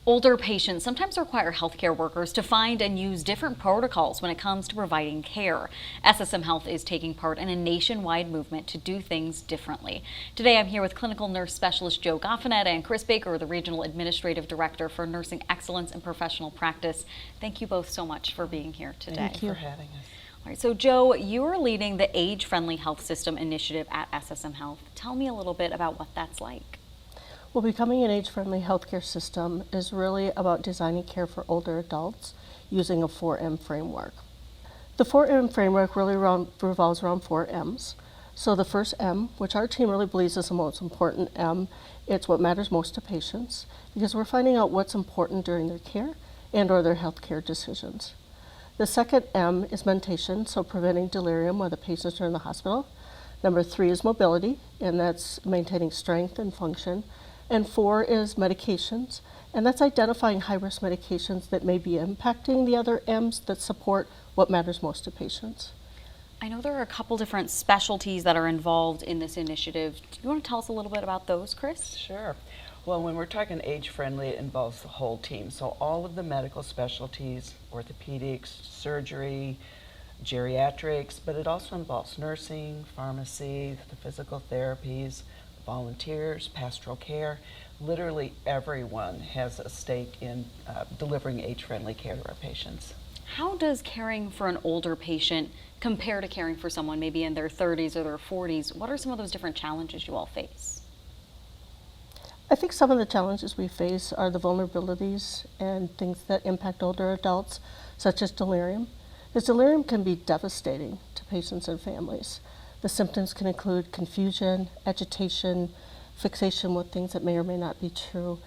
Older patients sometimes require healthcare workers to find and use different protocols when it comes to providing care. SSM Health is taking part in a nationwide movement to do things differently. Today I'm here with clinical nurse specialist Joe Goffinette and Chris Baker, the Regional Administrative Director for Nursing Excellence and Professional Practice. Thank you both so much for being here today. Thank you for having us. All right, so Joe, you are leading the Age-Friendly Health System initiative at SSM Health. Tell me a little bit about what that's like. Well, becoming an age-friendly healthcare system is really about designing care for older adults using a 4M framework. The 4M framework really revolves around 4 M's. So the first M, which our team really believes is the most important M, it's what matters most to patients, because we're finding out what's important during their care and or their healthcare decisions. The second M is mentation, so preventing delirium while the patients are in the hospital. Number 3 is mobility, and that's maintaining strength and function. And 4 is medications, and that's identifying high-risk medications that may be impacting the other M's that support what matters most to patients. I know there are a couple different specialties that are involved in this initiative. Do you want to tell us a little bit about those, Chris? Sure. Well, when we're talking age-friendly, it involves the whole team. So all of the medical specialties, orthopedics, surgery, geriatrics, but it also involves nursing, pharmacy, the physical therapies, volunteers, pastoral care. Literally everyone has a stake in delivering age-friendly care to our patients. How does caring for an older patient compare to caring for someone maybe in their 30s or their 40s? What are some of those different challenges you all face? I think some of the challenges we face are the vulnerabilities and things that impact older adults, such as delirium. Because delirium can be devastating to patients and families. The symptoms can include confusion, agitation, fixation with things that may or may not be true.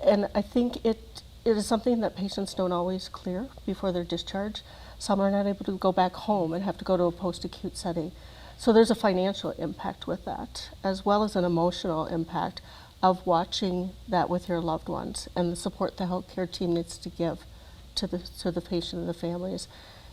And I think it is something that patients don't always clear before they're discharged. Some are not able to go back home and have to go to a post-acute setting. So there's a financial impact with that, as well as an emotional impact of watching that with your loved ones and the support the healthcare team needs to give to the patient and the families.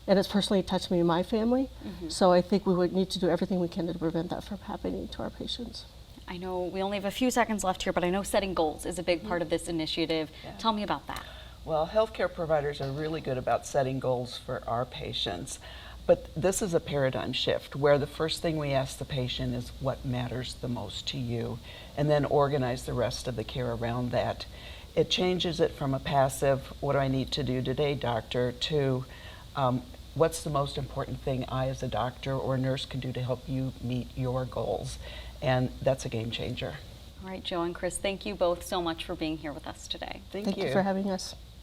And it's personally touched me and my family, so I think we would need to do everything we can to prevent that from happening to our patients. I know we only have a few seconds left here, but I know setting goals is a big part of this initiative. Yeah. Tell me about that. Well, healthcare providers are really good about setting goals for our patients, but this is a paradigm shift where the first thing we ask the patient is what matters the most to you, and then organize the rest of the care around that. It changes it from a passive, what do I need to do today, doctor, to what's the most important thing I as a doctor or nurse can do to help you meet your goals? And that's a game changer. All right, Joe and Chris, thank you both so much for being here with us today. Thank you for having us.